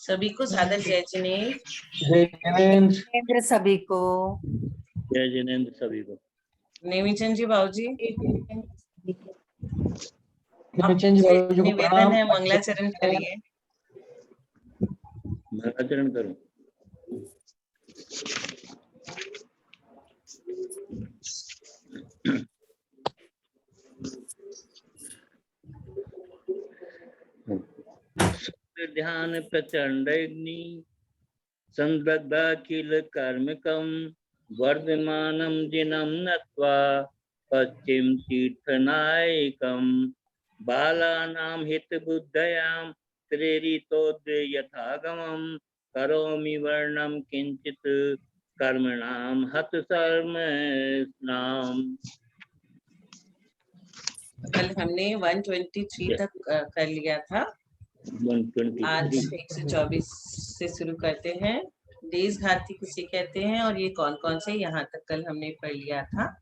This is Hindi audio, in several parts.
सभी को सादर जय जिनेन्द्र। जय जिनेन्द्र। जिनेन्द्र सभी को। जय जिनेन्द्र सभी को। नेमीचंद जी बाबूजी, नेमीचंद जी बाबूजी को निवेदन प्रणाम। है, मंगलाचरण करिए। मंगलाचरण करूं। ध्यान प्रचंडग्नि संदग्धाखिल कर्मकं वर्धमानं जिनं नत्वा पश्चिम तीर्थनायकं बालानां हितबुद्धयां प्रेरितोद्य यथागमं करोमि वर्णं किंचित कर्मणां हतसर्मणाम्। कल हमने 123 तक कर लिया था। 123 आज 124 से शुरू करते हैं। देश घाती किसे कहते हैं और ये कौन कौन से, यहाँ तक कल हमने पढ़ लिया था।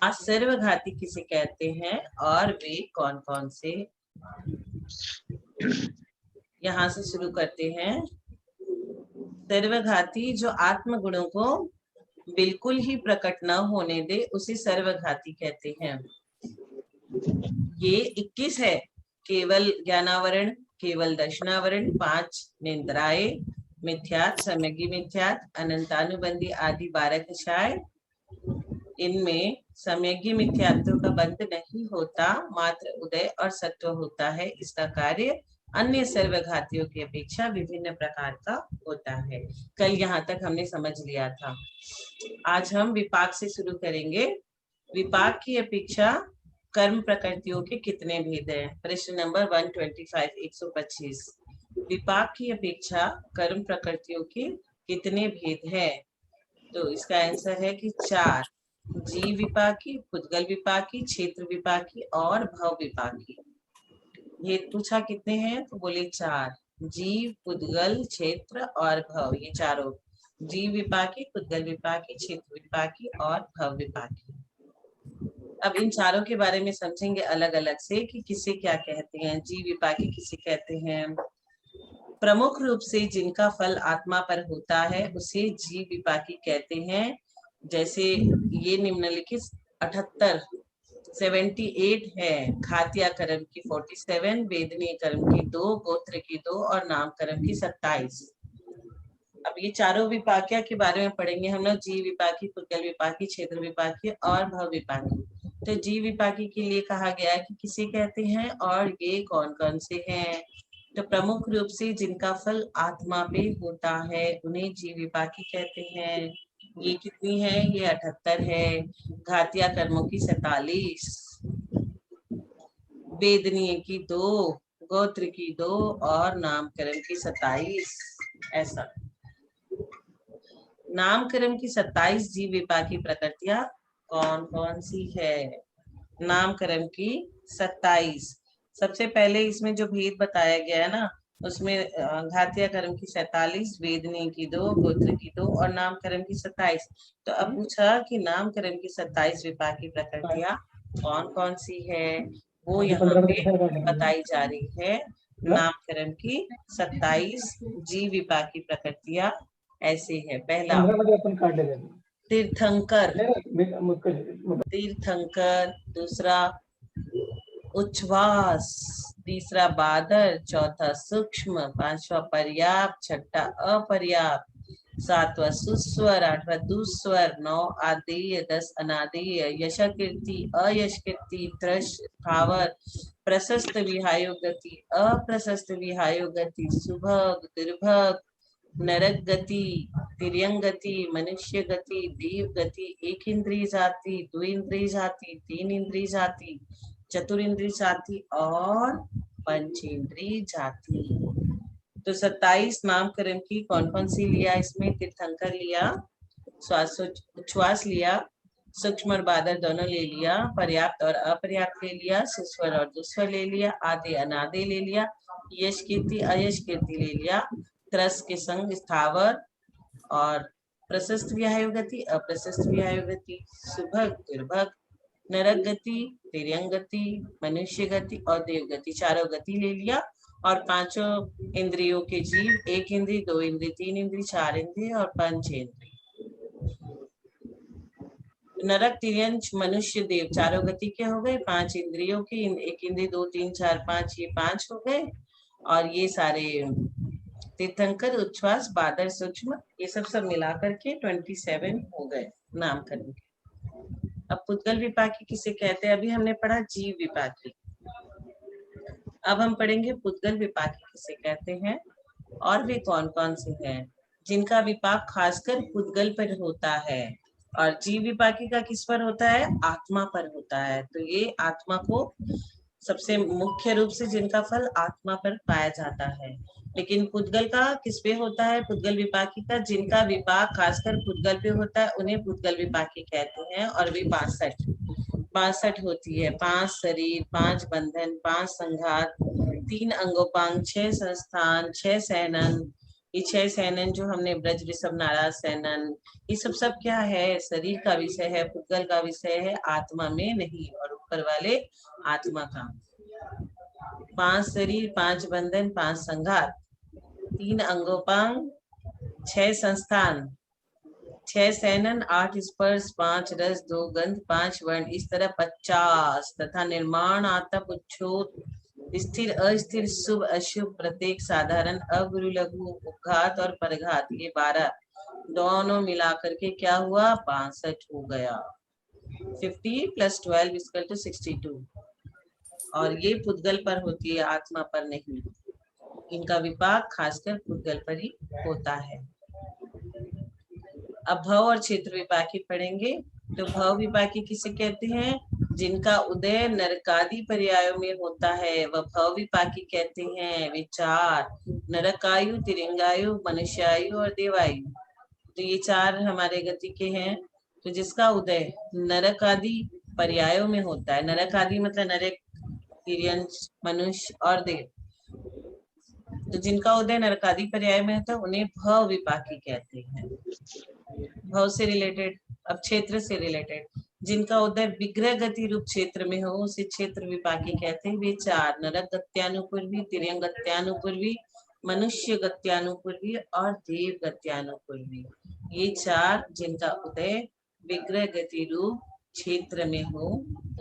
आज सर्वघाती किसे कहते हैं और वे कौन कौन से, यहाँ से शुरू करते हैं। सर्वघाती जो आत्म गुणों को बिल्कुल ही प्रकट न होने दे उसे सर्वघाती कहते हैं। ये 21 है, केवल ज्ञानावरण, केवल दर्शनावरण, 5 निंद्राए, मिथ्यात, सम्यग्गी मिथ्यात, अनंतानुबंधी आदि 12 कषाय। इनमें सम्यग्गी मिथ्यात्व का बंध नहीं होता, मात्र उदय और सत्व होता है। इसका कार्य अन्य सर्वघातियों की अपेक्षा विभिन्न प्रकार का होता है। कल यहाँ तक हमने समझ लिया था। आज हम विपाक से शुरू करेंगे। विपाक की अपेक्षा कर्म प्रकृतियों के कितने भेद हैं? प्रश्न नंबर 125, 125। विपाक की अपेक्षा कर्म प्रकृतियों के कितने भेद हैं? तो इसका आंसर है कि 4। जीव विपाकी, पुद्गल विपाकी, क्षेत्र विपाकी और भव विपाकी। ये पूछा कितने हैं तो बोले 4। जीव, पुद्गल, क्षेत्र और भव, ये चारों। जीव विपाकी, पुद्गल विपाकी, क्षेत्र विपाकी और भव विपाकी। अब इन चारों के बारे में समझेंगे अलग अलग से कि किसे क्या कहते हैं। जीव विपाकी किसे कहते हैं? प्रमुख रूप से जिनका फल आत्मा पर होता है उसे जीव विपाकी कहते हैं। जैसे ये निम्नलिखित 78 है। घातिया कर्म की 47, वेदनीय कर्म की 2, गोत्र की 2 और नाम कर्म की 27। अब ये चारों विपाकिया के बारे में पढ़ेंगे हम लोग। जीव विपाकी, पुद्गल विपाकी, क्षेत्र विपाकी और भव विपाकी। तो जीव विपाकी के लिए कहा गया है कि किसे कहते हैं और ये कौन कौन से हैं। तो प्रमुख रूप से जिनका फल आत्मा पे होता है उन्हें जीव विपाकी कहते हैं। ये कितनी है? ये 78 है। घातिया कर्मों की 47, वेदनीय की 2, गोत्र की 2 और नामकरण की 27। ऐसा नामकरण की 27 जीव विपाकी प्रकृतियां कौन कौन सी है? नामकरण की 27। सबसे पहले इसमें जो भेद बताया गया है ना, उसमें घातिया कर्म की 47, वेदनीय की 2, गोत्र की 2 और नामकरण की 27। तो अब पूछा कि नामकरण की 27 विपाकी प्रकृतियां कौन कौन सी है, वो यहाँ पे बताई जा रही है। नामकरण की 27 जीव विपाकी प्रकृतियां ऐसे है। पहला तीर्थंकर, तीर्थंकर। दूसरा उच्छ्वास, तीसरा बादर, चौथा सूक्ष्म, पांचवा पर्याप्त, छठा अपर्याप्त, सातवां सुस्वर, आठवां दुस्वर, 9 आदेय, 10 अनादेय, यशकीर्ति, अयशकीर्ति, त्रश, स्थावर, प्रशस्त विहायो गति, अप्रशस्त विहायो गति, सुभग, दुर्भग, नरक गति, तिर्यंग गति, मनुष्य गति, देव गति, एक इंद्रिय जाति, 2 इंद्रिय जाति, 3 इंद्रिय जाति, चतुरिंद्रिय जाति और पंचेंद्रिय जाति। तो 27 नामकरण की कौन कौन सी लिया? इसमें तीर्थंकर लिया, उच्छ्वास लिया, सूक्ष्म और बादर दोनों ले लिया, पर्याप्त और अपर्याप्त ले लिया, सुस्वर और दुस्वर ले लिया, आदे अनादे ले लिया, यश कीर्ति अयश कीर्ति ले लिया, त्रस के संग स्थावर और प्रशस्त विहायो गति, अप्रशस्त विहायो गति, सुभग, दुर्भग, नरक गति, तिर्यंग गति, मनुष्य गति और देव गति, चारों गति ले लिया और पांचों इंद्रियों के जीव, 1 इंद्री, 2 इंद्री, 3 इंद्री, 4 इंद्री और पंचेंद्री। नरक, तिर्यंच, मनुष्य, देव चारों गति के हो गए। 5 इंद्रियों के, 1 इंद्री, 2, 3, 4, 5, ये 5 हो गए। और ये सारे तीर्थंकर, उच्छ्वास, बादर, सूक्ष्म, ये सब मिला करके 27 हो गए नामकरण के। अब पुद्गल विपाकी किसे कहते हैं? अभी हमने पढ़ा जीव विपाकी, अब हम पढ़ेंगे पुद्गल विपाकी किसे कहते हैं और वे कौन कौन से हैं जिनका विपाक खासकर पुद्गल पर होता है। और जीव विपाकी का किस पर होता है? आत्मा पर होता है। तो ये आत्मा को सबसे मुख्य रूप से जिनका फल आत्मा पर पाया जाता है। लेकिन पुद्गल का किस पे होता है? पुद्गल विपाकी का जिनका विपाक खासकर पुद्गल पे होता है उन्हें पुद्गल विपाकी कहते हैं। और वे 62 होती है। 5 शरीर, 5 बंधन, 5 संघात, 3 अंगोपांग, 6 संस्थान, 6 सैनन। ये 6 सैनन जो हमने ब्रज ऋषभ नाराज सैनन, ये सब क्या है? शरीर का विषय है, पुद्गल का विषय है, आत्मा में नहीं। और ऊपर वाले आत्मा का 5 शरीर, 5 बंधन, 5 संघात, 3 अंगोपांग, 6 संस्थान, 6 सैनन, 8 स्पर्श, 5 रस, 2 गंध, 5 वर्ण, इस तरह 50 तथा निर्माण, आतप, उच्छोद, स्थिर, अस्थिर, शुभ, अशुभ, प्रत्येक, साधारण, अगुरु, लघु, उपघात और परघात, ये 12 दोनों मिलाकर के क्या हुआ? 62 हो गया। 50 + 12 = 62। और ये पुद्गल पर होती है, आत्मा पर नहीं। इनका विपाक खासकर पुद्गल पर ही होता है। अब भव और क्षेत्र विपाकी पढ़ेंगे। तो भव विपाकी किसे कहते हैं? जिनका उदय नरकादि पर्यायों में होता है वह भव विपाकी कहते हैं। वे 4 नरकायु, तिरंगायु, मनुष्यायु और देवायु, तो ये 4 हमारे गति के हैं। तो जिसका उदय नरक आदि पर्यायों में होता है, नरक आदि मतलब नरक, तिर्यंच, मनुष्य और देव, तो जिनका उदय नरकादि पर्याय में होता है उन्हें भव विपाकी कहते हैं। भव से रिलेटेड। अब क्षेत्र से रिलेटेड, जिनका उदय विग्रह गति रूप क्षेत्र में हो उसे क्षेत्र विपाकी कहते हैं। वे 4 नरक गत्यानुपूर्वी, तिर्यंग गत्यानुपूर्वी, मनुष्य गत्यानुपूर्वी और देव गत्यानुपूर्वी, ये 4 जिनका उदय विग्रह गति रूप क्षेत्र में हो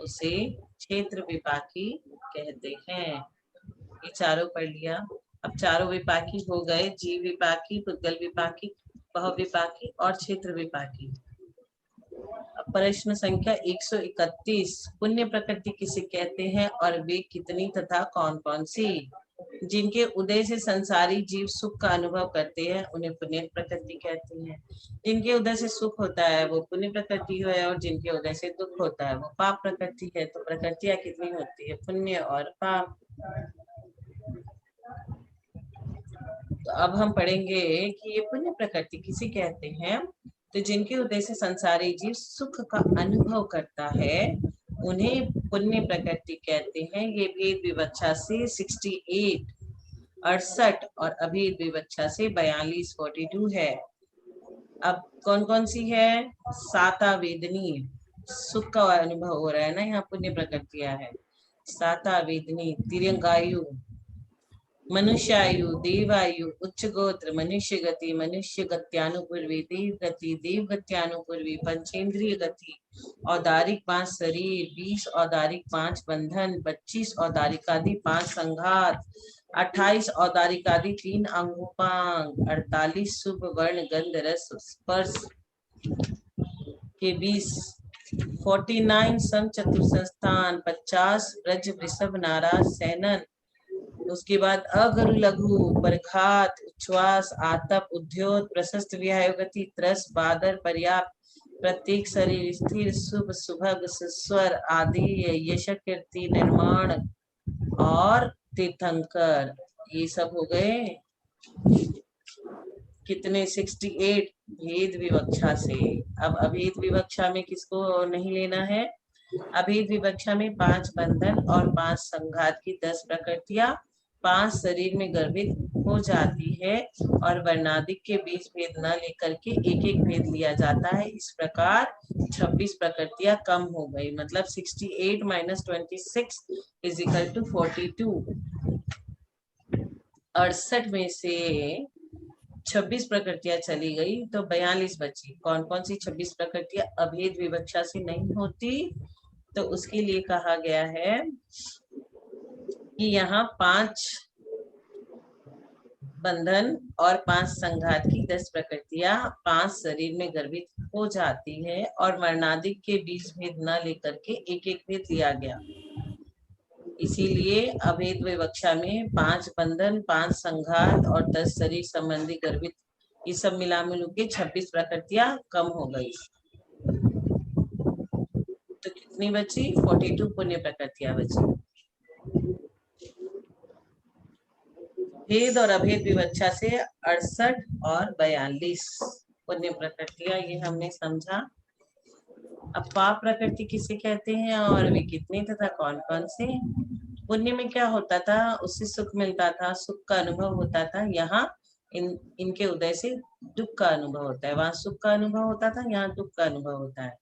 उसे क्षेत्र विपाकी कहते हैं। ये चारों पढ़ लिया। अब चारों विपाकी हो गए, जीव विपाकी, पुद्गल विपाकी, भव विपाकी और क्षेत्र विपाकी। अब प्रश्न संख्या 131, पुण्य प्रकृति किसे कहते हैं और वे कितनी तथा कौन कौन सी? जिनके उदय से संसारी जीव सुख का अनुभव करते हैं उन्हें पुण्य प्रकृति कहते हैं। जिनके उदय से सुख होता है वो पुण्य प्रकृति है, और जिनके उदय से दुख होता है वो पाप प्रकृति है। तो प्रकृतियां कितनी होती है? पुण्य और पाप। तो अब हम पढ़ेंगे कि ये पुण्य प्रकृति किसे कहते हैं। तो जिनके उदय से संसारी जीव सुख का अनुभव करता है उन्हें पुण्य प्रकृति कहते हैं। ये भेद विवक्षा से 68, 68 और अभेद विवक्षा से 42, 42 है। अब कौन कौन सी है? साता वेदनी, सुख का अनुभव हो रहा है ना, यहाँ पुण्य प्रकृतियां है। साता वेदनी, तिरंगायु, मनुष्यायु, देवायु, उच्च गोत्र, मनुष्य गति, मनुष्य गत्यानुपूर्वी, देव गति, देव गत्यानुपूर्वी, पंचेंद्रिय गति, औदारिक 5 शरीर, 20 औदारिक 5 बंधन, 25 औदारिक आदि 5 संघात, 28 औदारिक आदि 3 अंगोपांग, 48 शुभ वर्ण गंध रस स्पर्श के 20, 49 सम चतुर संस्थान, 50 ब्रज वृषभ नाराज सैनन, उसके बाद अगरु लघु, परघात, उच्छ्वास, आतप, उद्योत, प्रशस्त विहायुगति, त्रस, बादर, पर्याप्त, प्रत्येक शरीर, स्थिर, शुभ, सुभग, सुस्वर आदि, यश, कीर्ति, निर्माण और तीर्थंकर, ये सब हो गए कितने? 68 भेद विवक्षा से। अब अभेद विवक्षा में किसको नहीं लेना है? अभेद विवक्षा में 5 बंधन और 5 संघात की 10 प्रकृतियां 5 शरीर में गर्भित हो जाती है, और वर्णादिक के 20 भेद न लेकर के एक एक भेद लिया जाता है। इस प्रकार 26 प्रकृतियां कम हो गई, मतलब 68 - 26 = 42। 68 में से 26 प्रकृतियां चली गई तो 42 बची। कौन कौन सी 26 प्रकृतियां अभेद विवक्षा से नहीं होती? तो उसके लिए कहा गया है कि यहाँ 5 बंधन और 5 संघात की 10 प्रकृतियां 5 शरीर में गर्भित हो जाती है और वर्णादिक के 20 भेद न लेकर के एक एक भेद लिया गया। इसीलिए अभेद विवक्षा में 5 बंधन, 5 संघात और 10 शरीर संबंधी गर्भित, ये सब मिला मिलू के 26 प्रकृतियां कम हो गई। तो कितनी बची? 42 पुण्य प्रकृतियां बची। भेद और अभेद विवक्षा से 68 और 42 पुण्य प्रकृतियां, ये हमने समझा। अब पाप प्रकृति किसे कहते हैं और वे कितने तथा कौन कौन से? पुण्य में क्या होता था? उससे सुख मिलता था, सुख का अनुभव होता था। यहाँ इनके उदय से दुख का अनुभव होता है। वहां सुख का अनुभव होता था, यहाँ दुख का अनुभव होता है।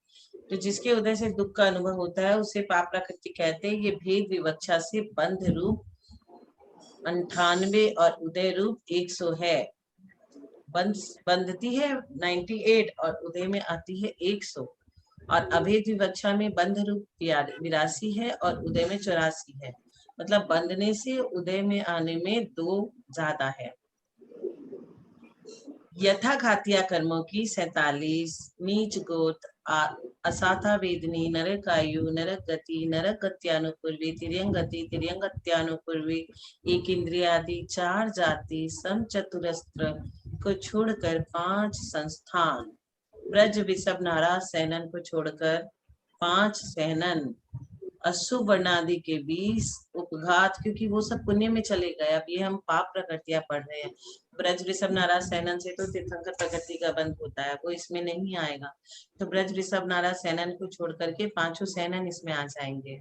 तो जिसके उदय से दुख का अनुभव होता है उसे पाप प्रकृति कहते हैं। ये भेद विवक्षा से बंध रूप 98 और उदय रूप 100 है। बंधती है 98 और उदय में आती है 100। और अभेद विवक्षा में बंध रूप 82 है और उदय में 84 है। मतलब बंधने से उदय में आने में 2 ज्यादा है। यथाघातिया कर्मों की 47, नीच गोत, असाथा वेदनी, नरकायु, नरक गति, नरक गत्यानुपूर्वी, तिर्यंग गति, तिर्यंग गत्यानुपूर्वी, एक इंद्रिय आदि 4 जाति, सम चतुरस्त्र को छोड़कर 5 संस्थान, ब्रज विषभ नारा सैनन को छोड़कर 5 सैनन, अशुभ वर्णादि के 20 उपघात, क्योंकि वो सब पुण्य में चले गए। अब ये हम पाप प्रकृतियां पढ़ रहे हैं। ब्रज ऋषभ नारा सैनन से तो तीर्थंकर प्रकृति का बंध होता है, वो इसमें नहीं आएगा। तो ब्रज ऋषभ नारा सैनन को छोड़ करके 5 सैनन इसमें आ जाएंगे।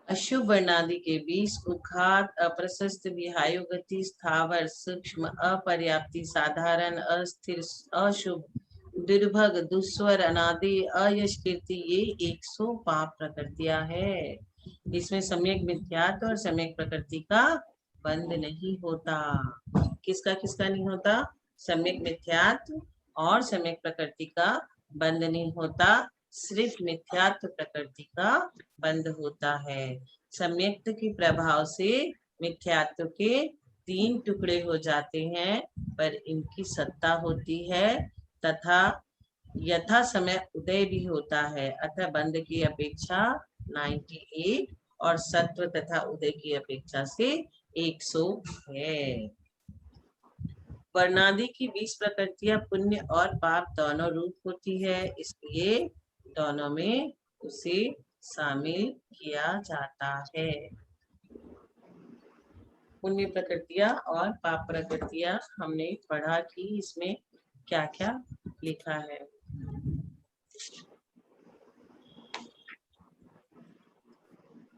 अशुभ वर्णादि के 20 उपघात, अप्रशस्त, विहायु गति, स्थावर, सूक्ष्म, अपर्याप्ति, साधारण, अस्थिर, अशुभ, दुर्भग, दुस्वर, अनादि, अयश कीर्ति, ये 100 पाप प्रकृतियां है। इसमें सम्यक मिथ्यात्व और सम्यक प्रकृति का बंध नहीं होता। किसका किसका नहीं होता? सम्यक मिथ्यात्व और सम्यक प्रकृति का बंध नहीं होता। सिर्फ मिथ्यात्व प्रकृति का बंध होता है। सम्यक्त के प्रभाव से मिथ्यात्व के 3 टुकड़े हो जाते हैं, पर इनकी सत्ता होती है तथा यथा समय उदय भी होता है। अतः बंध की अपेक्षा 98 और सत्व तथा उदय की अपेक्षा से 100 है। वर्णादि की 20 प्रकृतियां पुण्य और पाप दोनों रूप होती है, इसलिए दोनों में उसे शामिल किया जाता है। पुण्य प्रकृतियां और पाप प्रकृतियां हमने पढ़ा कि इसमें क्या क्या लिखा है।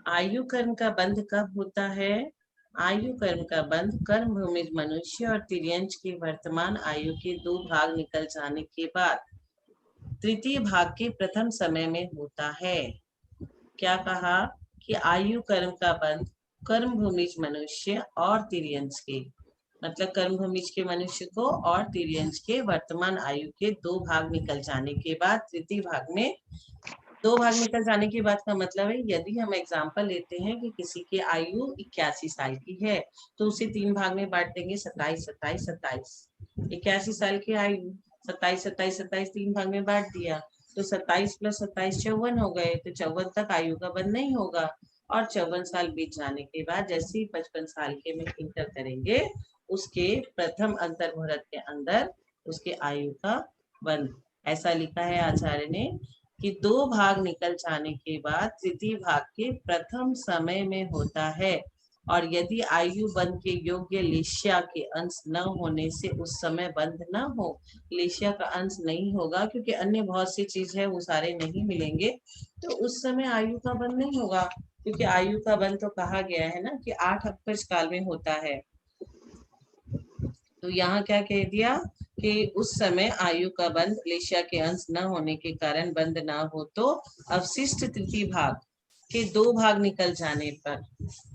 आयु कर्म का बंध कब होता है? आयु कर्म का बंध कर्म भूमिज मनुष्य और तिर्यंच के वर्तमान आयु के 2 भाग निकल जाने के बाद तृतीय भाग के प्रथम समय में होता है। क्या कहा? कि आयु कर्म का बंध कर्म भूमिज मनुष्य और तिर्यंच के, मतलब कर्म भूमिज के मनुष्य को और तिर्यंच के वर्तमान आयु के 2 भाग निकल जाने के बाद तृतीय भाग में 2 भाग निकल जाने के बाद का मतलब है, यदि हम एग्जाम्पल लेते हैं कि किसी की आयु 81 साल की है तो उसे 3 भाग में बांट देंगे, 27, 27, 27। 81 साल की आयु 27, 27, 27 3 भाग में बांट दिया तो 27 + 27 54 हो गए। तो 54 तक आयु का बंध नहीं होगा और 54 साल बीत जाने के बाद जैसे ही 55 साल के में इंटर करेंगे उसके प्रथम अंतर मुहूर्त के अंदर उसके आयु का बंध। ऐसा लिखा है आचार्य ने कि 2 भाग निकल जाने के बाद तृतीय भाग के प्रथम समय में होता है। और यदि आयु बंध के योग्य लेश्या के अंश न होने से उस समय बंध न हो, लेश्या का अंश नहीं होगा क्योंकि अन्य बहुत सी चीज है वो सारे नहीं मिलेंगे, तो उस समय आयु का बंध नहीं होगा। क्योंकि आयु का बंध तो कहा गया है ना कि 8 अपकर्ष काल में होता है। तो यहाँ क्या कह दिया कि उस समय आयु का बंध लेश्या के अंश न होने के कारण बंध ना हो तो अवशिष्ट तृतीय भाग के 2 भाग निकल जाने पर,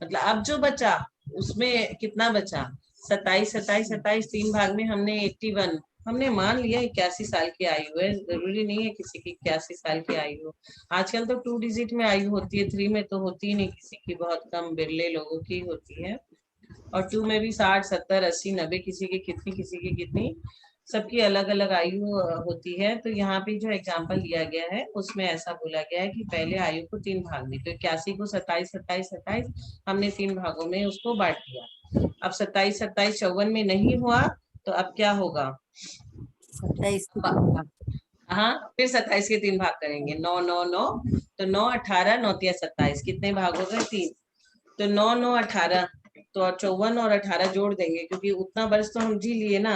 मतलब अब जो बचा उसमें कितना बचा, 27 27 27, 3 भाग में हमने 81, हमने मान लिया 81 साल की आयु है, जरूरी नहीं है किसी की 81 साल की आयु हो। आजकल तो 2 डिजिट में आयु होती है, 3 में तो होती ही नहीं किसी की, बहुत कम बिरले लोगों की होती है। और 2 में भी 60 70 80 90, किसी की कितनी, सबकी अलग अलग आयु होती है। तो यहाँ पे जो एग्जाम्पल दिया गया है उसमें ऐसा बोला गया है कि पहले आयु को 3 भाग में, तो 81 को 27 27 27 हमने 3 भागों में उसको बांट दिया। अब 27 27 54 में नहीं हुआ तो अब क्या होगा, 27 हाँ फिर 27 के 3 भाग करेंगे, 9 9 9, तो 9 18 9 तिया 27, कितने भाग हो गए 3, तो 9 9 18, तो 54 और 18 जोड़ देंगे क्योंकि उतना वर्ष तो हम जी लिए ना,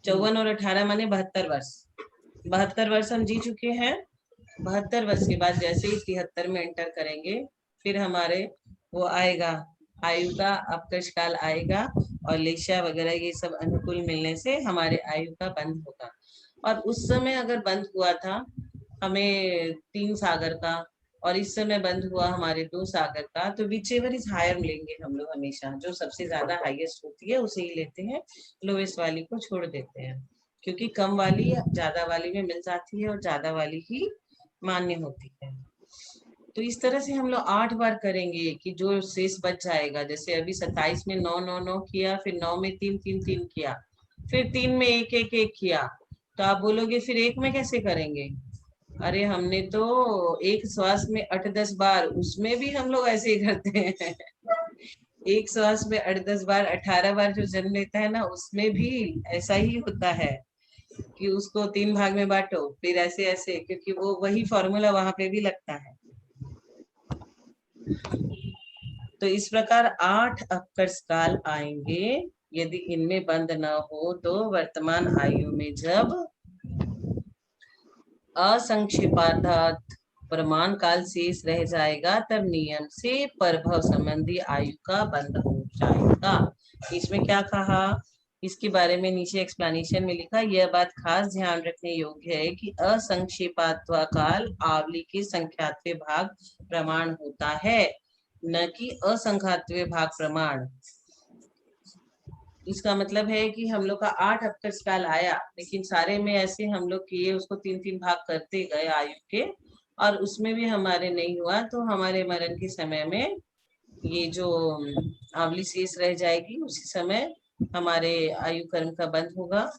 54 और 18 माने 72 वर्ष, 72 वर्ष हम जी चुके हैं। 72 वर्ष के बाद जैसे ही 73 में एंटर करेंगे फिर हमारे वो आएगा, आयु का अपकर्ष काल आएगा और लेशा वगैरह ये सब अनुकूल मिलने से हमारे आयु का बंद होगा। और उस समय अगर बंद हुआ था हमें 3 सागर का और इस समय बंद हुआ हमारे 2 सागर का, तो विच एवर इज हायर लेंगे हम लोग हमेशा, जो सबसे ज्यादा हाईएस्ट होती है उसे ही लेते हैं, लोएस्ट वाली को छोड़ देते हैं, क्योंकि कम वाली ज्यादा वाली में मिल जाती है और ज्यादा वाली ही मान्य होती है। तो इस तरह से हम लोग 8 बार करेंगे कि जो शेष बच जाएगा, जैसे अभी 27 में 9 9 9 किया, फिर 9 में 3 3 3 किया, फिर 3 में 1 1 1 किया, तो आप बोलोगे फिर 1 में कैसे करेंगे, अरे हमने तो एक श्वास में 8-10 बार, उसमें भी हम लोग ऐसे ही करते हैं एक श्वास में 8-10 बार, 18 बार जो जन्म लेता है ना, उसमें भी ऐसा ही होता है कि उसको 3 भाग में बांटो, फिर ऐसे ऐसे, क्योंकि वो वही फॉर्मूला वहां पे भी लगता है। तो इस प्रकार 8 अपकर्ष काल आएंगे, यदि इनमें बंद न हो तो वर्तमान आयु में जब असंक्षेपार्थ प्रमाण काल शेष रह जाएगा तब नियम से परभव संबंधी आयु का बंद हो जाएगा। इसमें क्या कहा, इसके बारे में नीचे एक्सप्लेनेशन में लिखा, यह बात खास ध्यान रखने योग्य है कि असंक्षेपात्वा काल आवली के संख्यात्वे भाग प्रमाण होता है, न कि असंख्यात्वे भाग प्रमाण। इसका मतलब है कि हम लोग का 8 अपकर्ष काल आया, लेकिन सारे में ऐसे हम लोग किए, उसको 3-3 भाग करते गए आयु के, और उसमें भी हमारे नहीं हुआ, तो हमारे मरण के समय में ये जो आवली शेष रह जाएगी, उसी समय हमारे आयु कर्म का बंद होगा।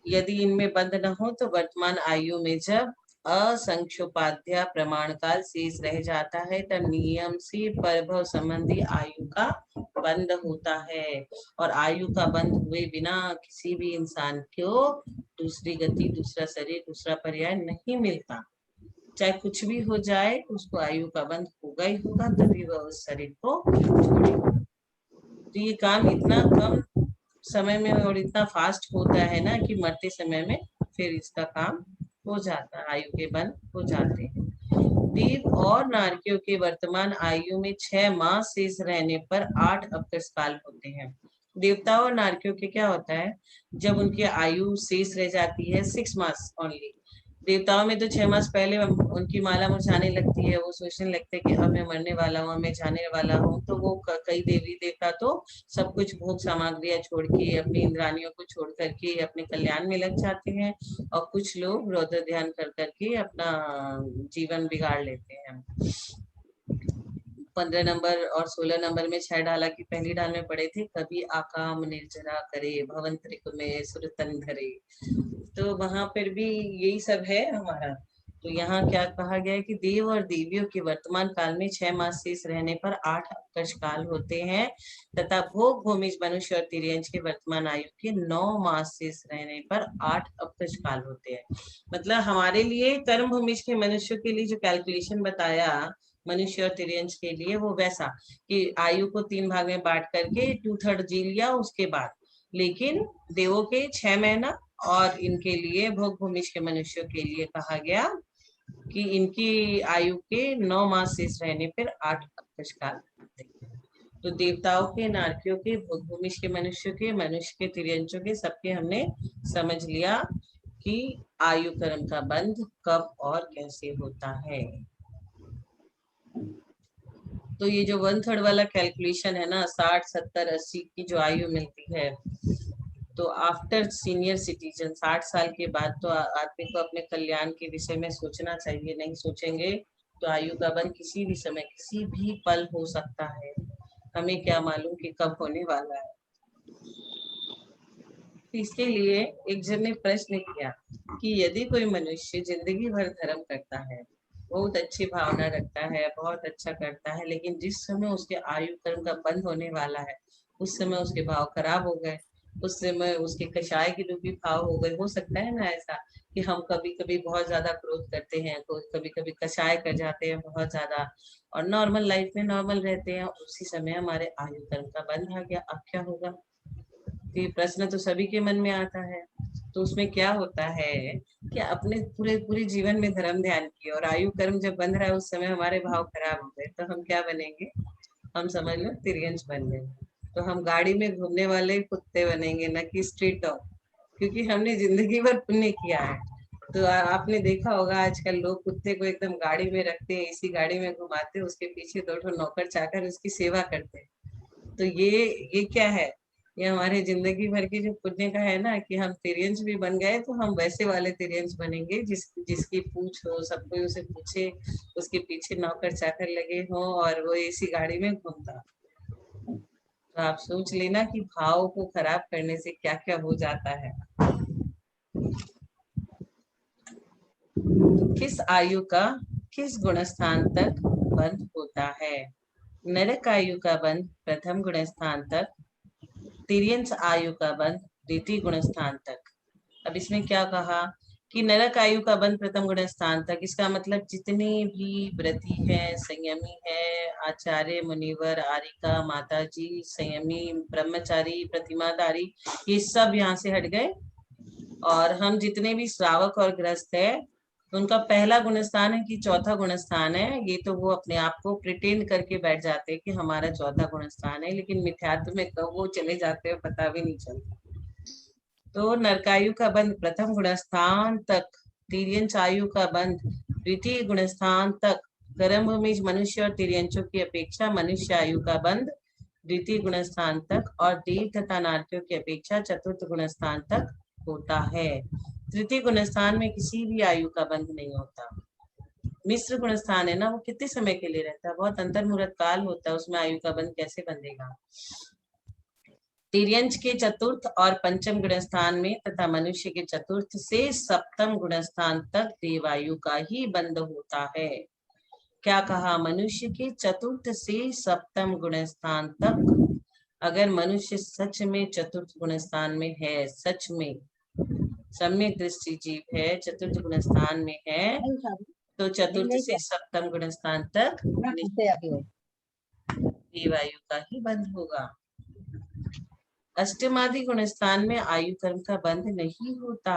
यदि इनमें बंद न हो तो वर्तमान आयु में जब असंक्षोपाध्याय प्रमाण काल शेष रह जाता है तब नियम से परभव संबंधी आयु का बंद होता है, और आयु का बंद हुए बिना किसी भी इंसान को दूसरी गति, दूसरा शरीर, दूसरा पर्याय नहीं मिलता। चाहे कुछ भी हो जाए उसको आयु का बंद होगा ही होगा, तभी वह उस शरीर को छोड़ेगा। तो ये काम इतना कम समय में और इतना फास्ट होता है ना कि मरते समय में फिर इसका काम हो जाता है, आयु के बंद हो जाते हैं। देव और नारकियों के वर्तमान आयु में 6 मास शेष रहने पर 8 अपकर्ष काल होते हैं। देवताओं और नारकियों के क्या होता है, जब उनकी आयु शेष रह जाती है 6 मास ओनली, देवताओं में तो 6 मास पहले उनकी माला मुरझाने लगती है, वो सोचने लगते हैं कि अब मैं मरने वाला हूँ, मैं जाने वाला हूँ, तो वो कई देवी देवता तो सब कुछ भोग सामग्रियां छोड़ के, अपनी इंद्रानियों को छोड़ करके अपने कल्याण में लग जाते हैं, और कुछ लोग रौद्र ध्यान कर करके अपना जीवन बिगाड़ लेते हैं। 15 नंबर और 16 नंबर में 6 डाला की पहली डाल में पढ़े थे, कभी आकाम निर्जरा करे भवन त्रिक में सुरतन धरे, तो वहां पर भी यही सब है हमारा। तो यहाँ क्या कहा गया है कि देव और देवियों के वर्तमान काल में 6 मास शेष रहने पर 8 अपकर्ष काल होते हैं, तथा भोग भूमिज मनुष्य और तिर्यंच के वर्तमान आयु के 9 मास शेष रहने पर 8 अपकर्ष काल होते हैं। मतलब हमारे लिए कर्म भूमिज के मनुष्यों के लिए जो कैलकुलेशन बताया मनुष्य और तिर्यंच के लिए, वो वैसा कि आयु को 3 भाग में बांट करके 2/3 जी लिया उसके बाद, लेकिन देवों के 6 महीना और इनके लिए भोग भूमिज के मनुष्यों के लिए कहा गया कि इनकी आयु के 9 मास शेष रहने पर 8 अपकर्ष काल। तो देवताओं के, नारकियों के, भोग भूमिज के मनुष्यों के, मनुष्य के, तिर्यंचों के, सबके हमने समझ लिया कि आयु कर्म का बंध कब और कैसे होता है। तो ये जो 1/3 वाला कैलकुलेशन है ना, 60, 70, 80 की जो आयु मिलती है, तो आफ्टर सीनियर सिटीजन 60 साल के बाद तो आदमी को अपने कल्याण के विषय में सोचना चाहिए। नहीं सोचेंगे तो आयु का बंध किसी भी समय किसी भी पल हो सकता है। हमें क्या मालूम कि कब होने वाला है। इसके लिए एक जन ने प्रश्न किया कि यदि कोई मनुष्य जिंदगी भर धर्म करता है, बहुत अच्छी भावना रखता है, बहुत अच्छा करता है, लेकिन जिस समय उसके आयु कर्म का बंद होने वाला है उस समय उसके भाव खराब हो गए, उस समय उसके कषाय के रूपी भाव हो गए। हो सकता है ना ऐसा कि हम कभी कभी बहुत ज्यादा क्रोध करते हैं, कभी कभी कषाय कर जाते हैं बहुत ज्यादा, और नॉर्मल लाइफ में नॉर्मल रहते हैं, उसी समय हमारे आयु कर्म का बंद आ गया। अब क्या होगा? ये प्रश्न तो सभी के मन में आता है। तो उसमें क्या होता है कि अपने पूरे जीवन में धर्म ध्यान किया और आयु कर्म जब बंध रहा है उस समय हमारे भाव खराब हो गए, तो हम क्या बनेंगे? हम समझ लो तिर्यंच बन गए। तो हम गाड़ी में घूमने वाले कुत्ते बनेंगे, न कि स्ट्रीट डॉग, क्योंकि हमने जिंदगी भर पुण्य किया है। तो आपने देखा होगा आजकल लोग कुत्ते को एकदम गाड़ी में रखते हैं, इसी गाड़ी में घुमाते हैं, उसके पीछे 2 नौकर चाकर उसकी सेवा करते हैं। तो ये क्या है? ये हमारे जिंदगी भर की जो पुण्य का है ना, कि हम तिर्यंच भी बन गए तो हम वैसे वाले तिर्यंच बनेंगे जिसकी पूछ हो, सब कोई उसे पूछे, उसके पीछे नौकर चाकर लगे हो और वो इसी गाड़ी में घूमता। तो आप सोच लेना कि भाव को खराब करने से क्या क्या हो जाता है। किस आयु का किस गुणस्थान तक बंध होता है? नरक आयु का बंध प्रथम गुणस्थान तक, तिर्यंच आयु का बंध द्वितीय गुणस्थान तक। अब इसमें क्या कहा कि नरक आयु का बंध प्रथम गुणस्थान तक, इसका मतलब जितने भी व्रती है, संयमी है, आचार्य, मुनिवर, आरिका, माताजी, संयमी, ब्रह्मचारी, प्रतिमाधारी, ये सब यहाँ से हट गए। और हम जितने भी श्रावक और ग्रस्त है, उनका पहला गुणस्थान है कि चौथा गुणस्थान है। ये तो वो अपने आप को प्रिटेंड करके बैठ जाते हैं कि हमारा चौथा गुणस्थान है, लेकिन मिथ्यात्व में कब वो चले जाते हैं पता भी नहीं चलता। तो नरकायु का बंध प्रथम गुणस्थान तक, तिर्यंच आयु का बंध द्वितीय गुणस्थान तक, कर्म भूमि मनुष्य और तिर्यंचों की अपेक्षा मनुष्य आयु का बंध द्वितीय गुणस्थान तक, और देव तथा नारकियों की अपेक्षा चतुर्थ गुणस्थान तक होता है। तृतीय गुणस्थान में किसी भी आयु का बंध नहीं होता। मिश्र गुणस्थान है ना, वो कितने समय के लिए रहता है, बहुत अंतर्मुहूर्त काल होता है, उसमें आयु का बंध कैसे बंधेगा? तिर्यंच के चतुर्थ और पंचम गुणस्थान में तथा मनुष्य के चतुर्थ से सप्तम गुणस्थान तक देवायु का ही बंध होता है। क्या कहा? मनुष्य के चतुर्थ से सप्तम गुणस्थान तक। अगर मनुष्य सच में चतुर्थ गुणस्थान में है, सच में सम्यक दृष्टि जीव है, चतुर्थ गुणस्थान में है, तो चतुर्थ से सप्तम गुणस्थान तक देवायु का ही बंध होगा। अष्टमादि गुणस्थान में आयु कर्म का बंध नहीं होता।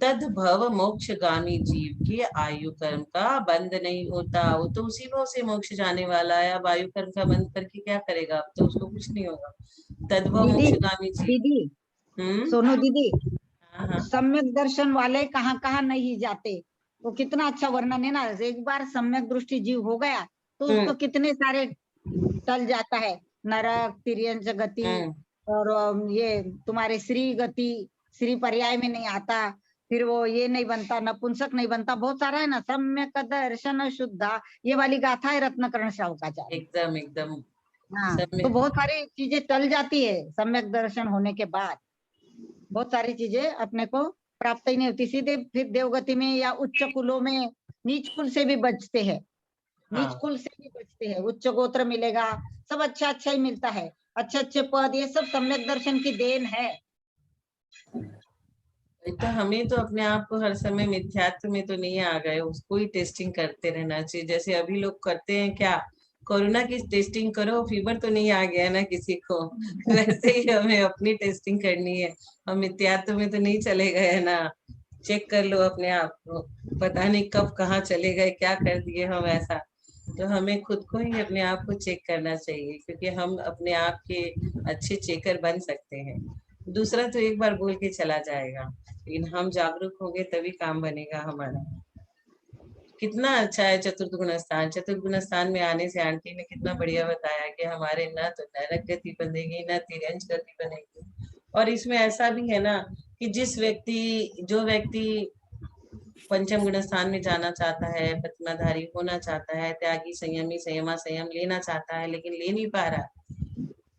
तद्भव मोक्षगामी जीव के आयु कर्म का बंध नहीं होता, वो तो उसी भाव से मोक्ष जाने वाला है। अब आयु कर्म का बंध करके क्या करेगा? अब तो उसको कुछ नहीं होगा। तद्भव मोक्षगामी जीव। दीदी सोनो दीदी, हाँ। सम्यक दर्शन वाले कहाँ कहाँ नहीं जाते, वो कितना अच्छा वर्णन है ना। एक बार सम्यक दृष्टि जीव हो गया तो उसको कितने सारे टल जाता है, नरक, तिर्यंच गति, और ये तुम्हारे श्री गति, श्री पर्याय में नहीं आता, फिर वो ये नहीं बनता, नपुंसक नहीं बनता, बहुत सारा है ना। सम्यक दर्शन शुद्धा, ये वाली गाथा है रत्नकर्ण श्रावकाचार्य। एकदम एकदम। हाँ, तो बहुत सारी चीजें टल जाती है सम्यक दर्शन होने के बाद। बहुत सारी चीजें अपने को प्राप्त ही नहीं होती, सीधे फिर देवगति में या उच्च कुलों में, नीच कुल से भी बचते हैं, नीच कुल से भी बचते हैं, उच्च गोत्र मिलेगा, सब अच्छा अच्छा ही मिलता है, अच्छे अच्छे पद, ये सब सम्यक दर्शन की देन है। तो हमें तो अपने आप को हर समय मिथ्यात्व में तो नहीं आ गए, उसको ही टेस्टिंग करते रहना चाहिए। जैसे अभी लोग करते हैं क्या, कोरोना की टेस्टिंग करो, फीवर तो नहीं आ गया ना किसी को, वैसे ही हमें अपनी टेस्टिंग करनी है। हम मिथ्यात्व में तो नहीं चले गए ना। चेक कर लो अपने आप को, पता नहीं कब कहाँ चले गए, क्या कर दिए हम ऐसा। तो हमें खुद को ही अपने आप को चेक करना चाहिए, क्योंकि हम अपने आप के अच्छे चेकर बन सकते हैं। दूसरा तो एक बार बोल के चला जाएगा, लेकिन हम जागरूक होंगे तभी काम बनेगा हमारा। कितना अच्छा है चतुर्थ गुण स्थान। चतुर्थ गुण स्थान में आने से आंटी ने कितना बढ़िया बताया कि हमारे न तो नरक गति बनेगी न तिर्यंच गति बनेगी। और इसमें ऐसा भी है ना कि जो व्यक्ति पंचम गुण स्थान में जाना चाहता है, प्रतिमाधारी होना चाहता है, त्यागी संयमी संयम लेना चाहता है, लेकिन ले नहीं पा रहा,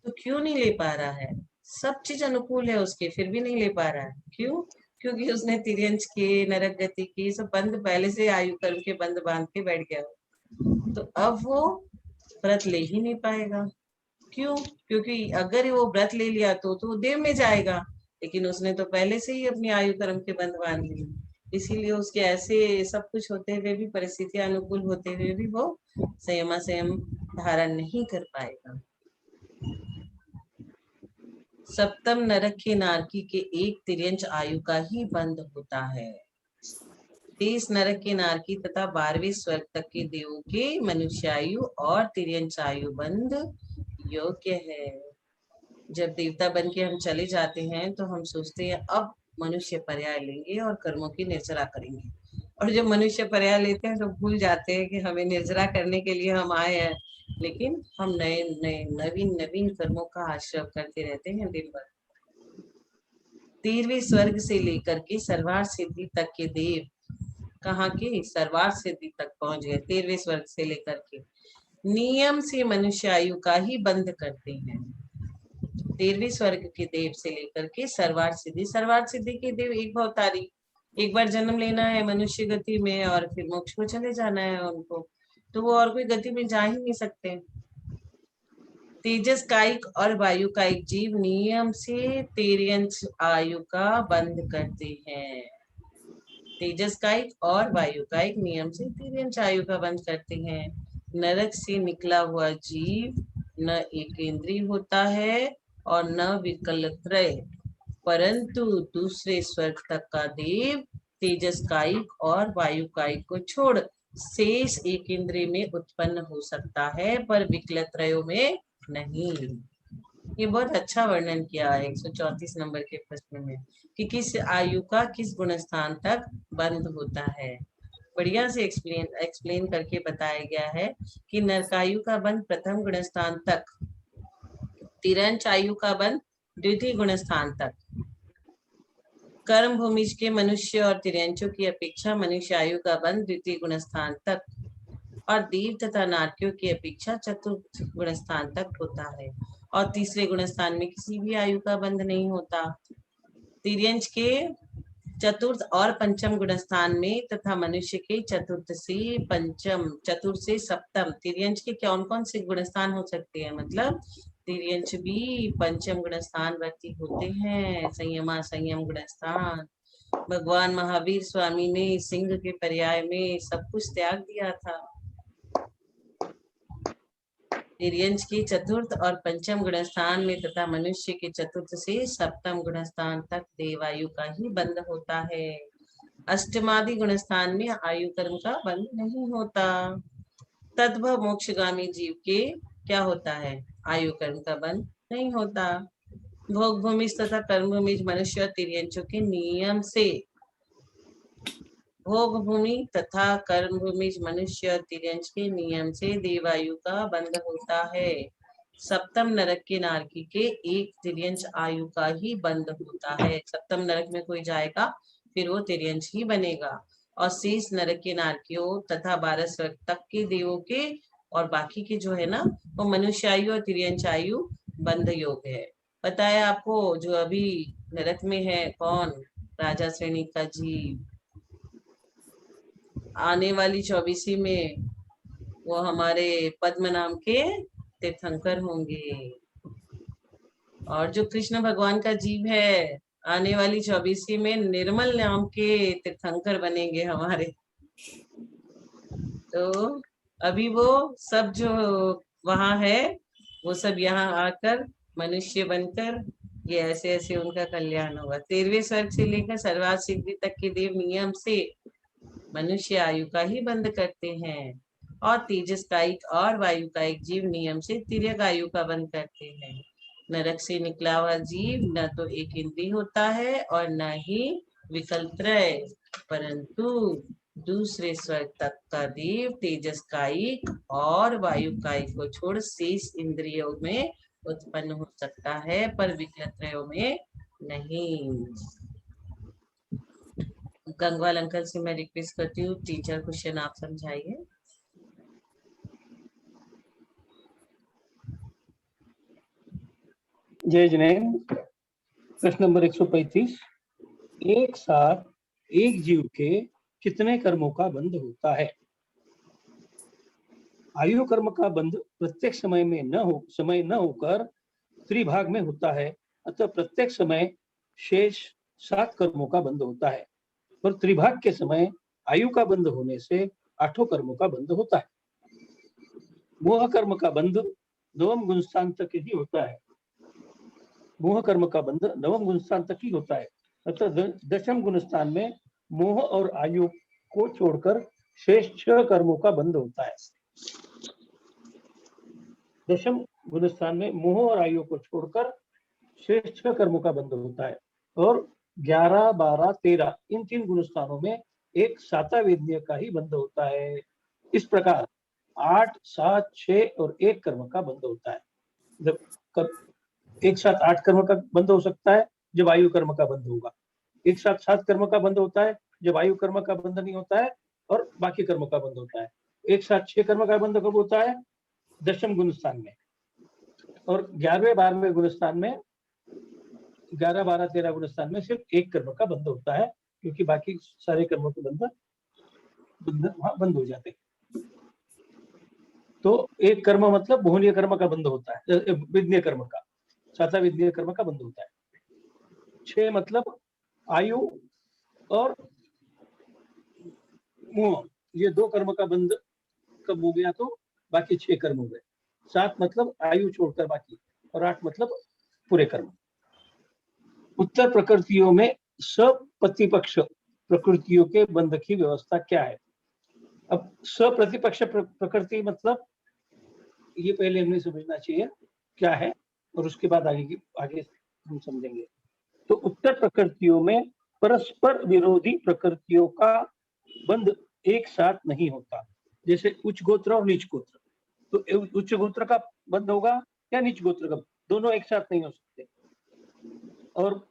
तो क्यों नहीं ले पा रहा है? सब चीज अनुकूल है उसके, फिर भी नहीं ले पा रहा है। क्यों? क्योंकि उसने तिर्यंच के, नरक गति की सब बंद पहले से आयु कर्म के बंद बांध के बैठ गया, तो अब वो व्रत ले ही नहीं पाएगा। क्यों? क्योंकि अगर वो व्रत ले लिया तो देव में जाएगा, लेकिन उसने तो पहले से ही अपनी आयु कर्म के बंद बांध ली। इसीलिए उसके ऐसे सब कुछ होते हुए भी, परिस्थितियां अनुकूल होते हुए भी वो संयम धारण नहीं कर पाएगा। सप्तम नरक के नारकी के एक तिर्यंच आयु का ही बंध होता है। 30 नरक के नारकी तथा 12वें स्वर्ग तक के देवों के मनुष्यायु और तिर्यंच आयु बंध योग्य है। जब देवता बन के हम चले जाते हैं तो हम सोचते हैं अब मनुष्य पर्याय लेंगे और कर्मों की निर्जरा करेंगे, और जब मनुष्य पर्याय लेते हैं तो भूल जाते हैं कि हमें निर्जरा करने के लिए हम आए हैं, लेकिन हम नए नए नवीन कर्मों का आश्रय करते रहते हैं दिन भर। 13वें स्वर्ग से लेकर के सर्वार्थ सिद्धि तक के देव, कहाँ के? सर्वार्थ सिद्धि तक पहुंच गए। 13वें स्वर्ग से लेकर के नियम से मनुष्य आयु का ही बंद करते हैं। 13वें स्वर्ग के देव से लेकर के सर्वार्थ सिद्धि के देव एक भवतारी, एक बार जन्म लेना है मनुष्य गति में और फिर मोक्ष को चले जाना है उनको, तो वो और कोई गति में जा ही नहीं सकते। तेजस कायिक और वायु कायिक जीव नियम से तिर्यंच आयु का बंद करते हैं। तेजस कायिक और वायु कायिक नियम से तिर्यंच आयु का बंद करते हैं। नरक से निकला हुआ जीव न एकेंद्रीय होता है और न विकलत्रय, परंतु दूसरे स्वर्ग तक का देव तेजस कायिक और वायु कायिक को छोड़ शेष एकेंद्रीय में उत्पन्न हो सकता है, पर विकलत्रयों में नहीं। ये बहुत अच्छा वर्णन किया है 134 नंबर के प्रश्न में कि किस आयु का किस गुण स्थान तक बंद होता है। बढ़िया से एक्सप्लेन करके बताया गया है कि नरकायु का बंद प्रथम गुण स्थान तक, तिर्यंच आयु का बंद द्वितीय गुण स्थान तक, कर्म भूमिज के मनुष्य और तिर्यंचों की अपेक्षा मनुष्य आयु का बंद द्वितीय गुण स्थान तक और देव तथा नारकियों की अपेक्षा चतुर्थ गुण स्थान तक होता है, और तीसरे गुण स्थान में किसी भी आयु का बंध नहीं होता। तिर्यंच के चतुर्थ और पंचम गुण स्थान में तथा मनुष्य के चतुर्थ से सप्तम, तिर्यंच के कौन कौन से गुण स्थान हो सकते हैं? मतलब तिर्यंच भी पंचम गुण स्थान वर्ती होते हैं, संयम गुण स्थान। भगवान महावीर स्वामी ने सिंह के पर्याय में सब कुछ त्याग दिया था। तिर्यंच के चतुर्थ और पंचम गुण स्थान में तथा मनुष्य के चतुर्थ से सप्तम गुण स्थान तक देवायु का ही बंध होता है। अष्टमादि गुण स्थान में आयु कर्म का बंध नहीं होता। तद्भव मोक्षगामी जीव के क्या होता है? आयु कर्म का बंध नहीं होता। भोग भूमि तथा कर्म भूमि मनुष्य और तिर्यंचों के नियम से, भोग भूमि तथा कर्म भूमि मनुष्य और तिर्यंच के नियम से देवायु का बंध होता है। सप्तम नरक के नारकी के एक तिर्यंच आयु का ही बंध होता है। सप्तम नरक में कोई जाएगा फिर वो तिर्यंच ही बनेगा, और शेष नरक के नारकियों तथा 12 स्वर्ग तक के देवों के और बाकी के जो है ना, वो मनुष्य आयु और तिर्यंच आयु बंध योग है। पता है आपको जो अभी नरक में है कौन? राजा श्रेणी का जीव। आने वाली 24वीं में वो हमारे पद्म नाम के तीर्थंकर होंगे, और जो कृष्ण भगवान का जीव है आने वाली 24वीं में निर्मल नाम के तीर्थंकर बनेंगे हमारे। तो अभी वो सब जो वहां है वो सब यहाँ आकर मनुष्य बनकर ये ऐसे ऐसे उनका कल्याण होगा। 13वें स्वर्ग से लेकर सर्वार्थ सिद्धि तक के देव नियम से मनुष्य आयु का ही बंद करते हैं, और तेजस कायिक और वायु कायिक जीव नियम से तिर्यक आयु का बंद करते हैं। नरक से निकला हुआ जीव न तो एक इंद्रिय होता है और न ही विकल्पत्रय, परंतु दूसरे स्वर्ग तक का देव तेजस कायिक और वायु कायिक को छोड़ शेष इंद्रियों में उत्पन्न हो सकता है, पर विकलत्रयों में नहीं। गंगवाल अंकल से मैं रिक्वेस्ट करती हूँ, टीचर क्वेश्चन आप समझाइए। जय जिनेन्द्र। प्रश्न नंबर 135। एक साथ एक जीव के कितने कर्मों का बंध होता है? आयु कर्म का बंध प्रत्येक समय न होकर त्रिभाग में होता है, अतः प्रत्येक समय शेष 7 कर्मों का बंध होता है, पर त्रिभाग के समय आयु का बंध होने से 8 कर्मों का बंध होता है। मोह कर्म का बंध नवम गुणस्थान तक ही होता है। मोह कर्म का बंध नवम गुणस्थान तक ही होता है, अतः दशम गुणस्थान में मोह और आयु को छोड़कर शेष 6 कर्मों का बंध होता है। दशम गुणस्थान में मोह और आयु को छोड़कर शेष 6 कर्मों का बंध होता है, और 11, 12, 13 इन 3 गुणस्थानों में एक सातावेद्य का ही बंध होता है। इस प्रकार 8, 7, 6 और 1 कर्म का बंध होता है। जब एक साथ 8 कर्म का बंध हो सकता है जब आयु कर्म का बंध होगा। एक साथ 7 कर्म का बंध होता है जब आयु कर्म का बंध नहीं होता है और बाकी कर्म का बंध होता है। एक साथ 6 कर्म का बंध कब होता है? दशम गुणस्थान में। और 11वें 12वें गुणस्थान में 11, 12, 13 गुणस्थान में सिर्फ 1 कर्म का बंध होता है, क्योंकि बाकी सारे कर्मों के बंध वहां बंद हो जाते हैं। तो एक कर्म मतलब मोहनीय कर्म का बंध होता है, विद्य कर्म का, साता विद्य कर्म का बंध होता है। 6 मतलब आयु और मोह, ये 2 कर्म का बंध कब हो गया तो बाकी 6 कर्म हो गए। 7 मतलब आयु छोड़कर बाकी, और 8 मतलब पूरे कर्म। उत्तर प्रकृतियों में सप्रतिपक्ष प्रकृतियों के बंध की व्यवस्था क्या है? अब सप्रतिपक्ष प्रकृति मतलब ये पहले हमें समझना चाहिए क्या है, और उसके बाद आगे हम समझेंगे। तो उत्तर प्रकृतियों में परस्पर विरोधी प्रकृतियों का बंध एक साथ नहीं होता। जैसे उच्च गोत्र और नीच गोत्र, तो उच्च गोत्र का बंध होगा या नीच गोत्र का, दोनों एक साथ नहीं हो सकते। और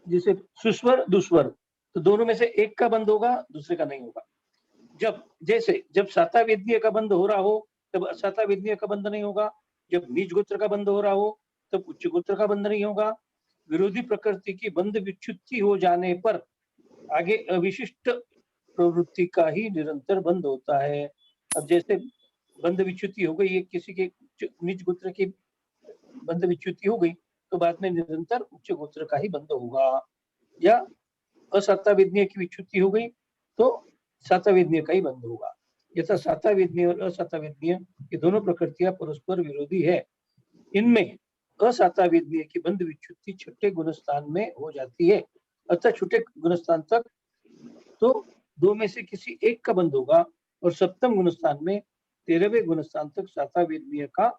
जैसे सुस्वर दुस्वर, तो दोनों में से एक का बंध होगा, दूसरे का नहीं होगा। जब सातावेद्य का बंध हो रहा हो तब असातावेद्य का बंध नहीं होगा, जब नीच गोत्र का बंध हो रहा हो तब उच्च गोत्र का बंध नहीं होगा। विरोधी प्रकृति की बंध विच्युति हो जाने पर आगे अविशिष्ट प्रवृत्ति का ही निरंतर बंध होता है। अब जैसे बंध विच्युति हो गई, किसी के नीच गोत्र की बंध विच्युति हो गई तो बाद में निरंतर उच्च गोत्र का ही बंध होगा, या असातावेद्य की विच्युति हो गई तो सातावेद्य का ही बंध होगा। यथा सातावेद्य और असातावेद्य ये दोनों प्रकृतियां परस्पर विरोधी है। इनमें असातावेद्य की बंध विच्युति छठे गुणस्थान में हो जाती है, अतः छठे गुणस्थान तक तो 2 में से किसी एक का बंध होगा, और सप्तम गुणस्थान में 13वें गुणस्थान तक सातावेद्य का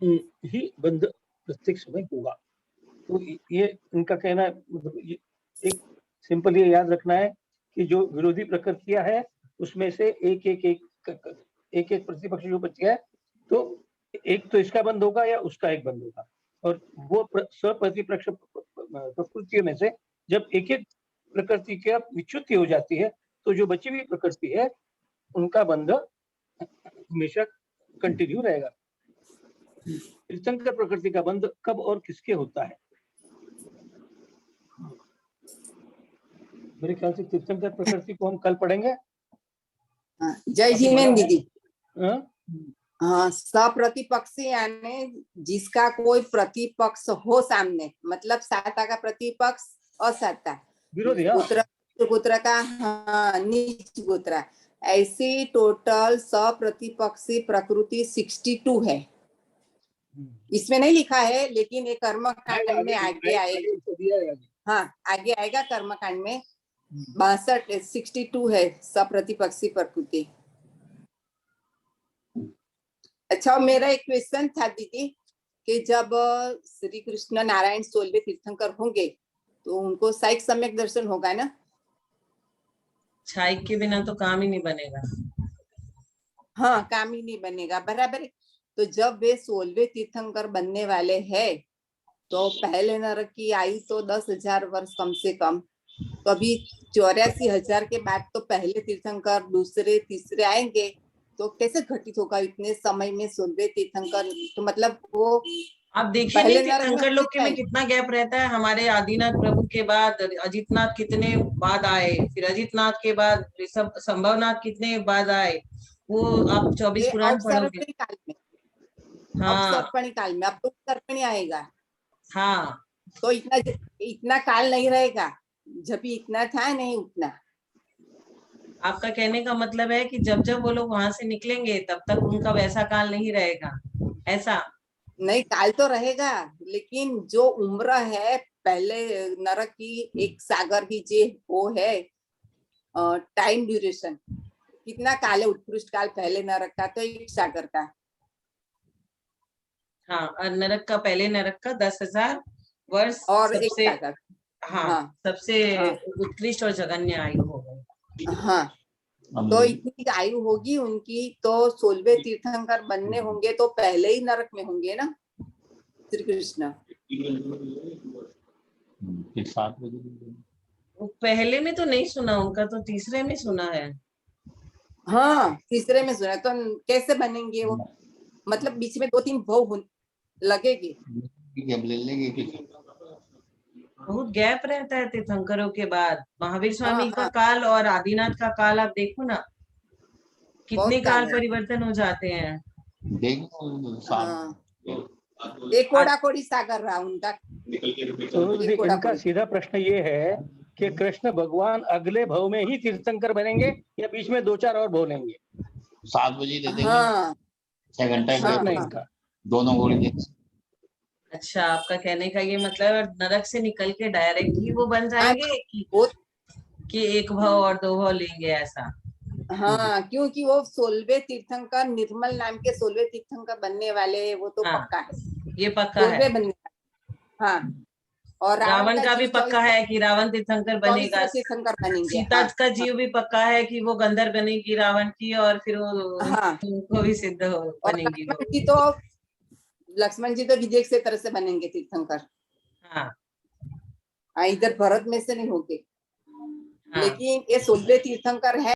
ही बंध प्रत्येक समय होगा। तो ये इनका कहना है, मतलब एक सिंपल ये याद रखना है कि जो विरोधी प्रकृतियां है उसमें से एक प्रतिपक्ष जो बच गया, तो एक तो इसका बंद होगा या उसका एक बंद होगा। और वो सप्रतिपक्ष प्रकृतियों में से जब एक एक प्रकृति की विच्युति हो जाती है तो जो बची हुई प्रकृति है उनका बंध हमेशा कंटिन्यू रहेगा। तीर्थंकर प्रकृति का बंध कब और किसके होता है? मेरे ख्याल से तीर्थंकर प्रकृति को हम कल पढ़ेंगे। जय जिनेन्द्र दीदी। हाँ, सप्रतिपक्षी यानी जिसका कोई प्रतिपक्ष हो सामने, मतलब साता का प्रतिपक्ष असाता विरोधी, गोत्र का नीच गोत्र, ऐसी टोटल सप्रतिपक्षी प्रकृति 62 है। इसमें नहीं लिखा है लेकिन ये कर्मकांड में आगे आएगा। हाँ, आगे आएगा कर्मकांड में 62 है सप्रतिपक्षी प्रकृति। अच्छा, मेरा एक क्वेश्चन था दीदी कि जब श्री कृष्ण नारायण 16वें तीर्थंकर होंगे तो उनको साइक सम्यक दर्शन होगा ना। छाई के बिना तो काम ही नहीं बनेगा। हाँ, काम ही नहीं बनेगा, बराबर है। तो जब वे 16वें तीर्थंकर बनने वाले हैं, तो पहले नरक की आयु तो 10,000 वर्ष कम से कम। तो अभी 84,000 के बाद तो पहले तीर्थंकर, दूसरे, तीसरे आएंगे, तो कैसे घटित होगा इतने समय में 16वें तीर्थंकर? तो मतलब वो आप देखिए पहले नहीं नरक में तीर्थंकर लोग के में होते हैं। कितना गैप रहता है। हमारे आदिनाथ प्रभु के बाद अजितनाथ कितने बाद आए, फिर अजितनाथ के बाद ऋषभ संभवनाथ कितने बाद आए। वो आप 24 ये पुराण पढ़ोगे। अवसर्पणी काल में, हाँ अवसर्पणी काल में, अब तो सर्पणी आएगा, हाँ तो इतना काल नहीं रहेगा। जब भी इतना था नहीं उतना। आपका कहने का मतलब है कि जब जब वो लोग वहां से निकलेंगे तब तक उनका वैसा काल नहीं रहेगा, ऐसा? नहीं, काल तो रहेगा, लेकिन जो उम्र है पहले नरक की, एक सागर की जे वो है टाइम ड्यूरेशन, कितना काल है उत्कृष्ट काल पहले नरक का, तो एक सागर का। हाँ, और नरक का, पहले नरक का 10,000 वर्ष और एक सबसे, सागर। हाँ, हाँ सबसे हाँ उत्कृष्ट और जघन्य आयु हो गई। हाँ। तो इतनी आयु होगी उनकी, तो 16वें तीर्थंकर बनने होंगे तो पहले ही नरक में होंगे ना श्री कृष्ण। फिर 7 बजे वो पहले में तो नहीं सुना उनका, तो तीसरे में सुना है। हाँ, तीसरे में सुना, तो कैसे बनेंगे वो? मतलब बीच में 2-3 भव लगेगी। अब ले लेंगे कि बहुत गैप रहता है तीर्थंकरों के बाद। महावीर स्वामी हाँ का हाँ, काल और आदिनाथ का काल आप देखो ना, कितने बहुत काल काल है। परिवर्तन हो जाते हैं। देखेंगे हाँ, एक कोड़ा कोड़ी सागर रहा उनका। तो एक कोड़ा इनका कोड़ी। सीधा प्रश्न ये है कि कृष्ण भगवान अगले भव में ही तीर्थंकर बनेंगे या बीच में 2-4 और भव लेंगे? 7 बजे दे देंगे, हाँ 6 घंटा हाँ प्रश्न है हाँ, इनका। दोनों गोली दे। अच्छा, आपका कहने का ये मतलब है नरक से निकल के डायरेक्ट ही वो बन हाँ, जाएंगे वो कि 1 भव और 2 भव लेंगे, ऐसा? हाँ, क्योंकि वो 16वें तीर्थंकर, निर्मल नाम के 16वें तीर्थंकर बनने वाले हैं, वो तो हाँ, पक्का है, ये पक्का है। 16वें बनने वाले। हाँ, और रावण का भी जीव पक्का है कि रावण तीर्थंकर बनेगा। 24वें तीर्थंकर बनेंगे। सीता हाँ का जीव भी पक्का है कि वो गंधर बनेगी रावण की, और फिर वो हाँ, उनको भी सिद्ध हो और बनेगी वो। लक्ष्मण जी तो विजय से तरह से बनेंगे तीर्थंकर। हाँ हाँ, इधर भरत में से नहीं होंगे, हाँ। लेकिन ये 16वें तीर्थंकर है।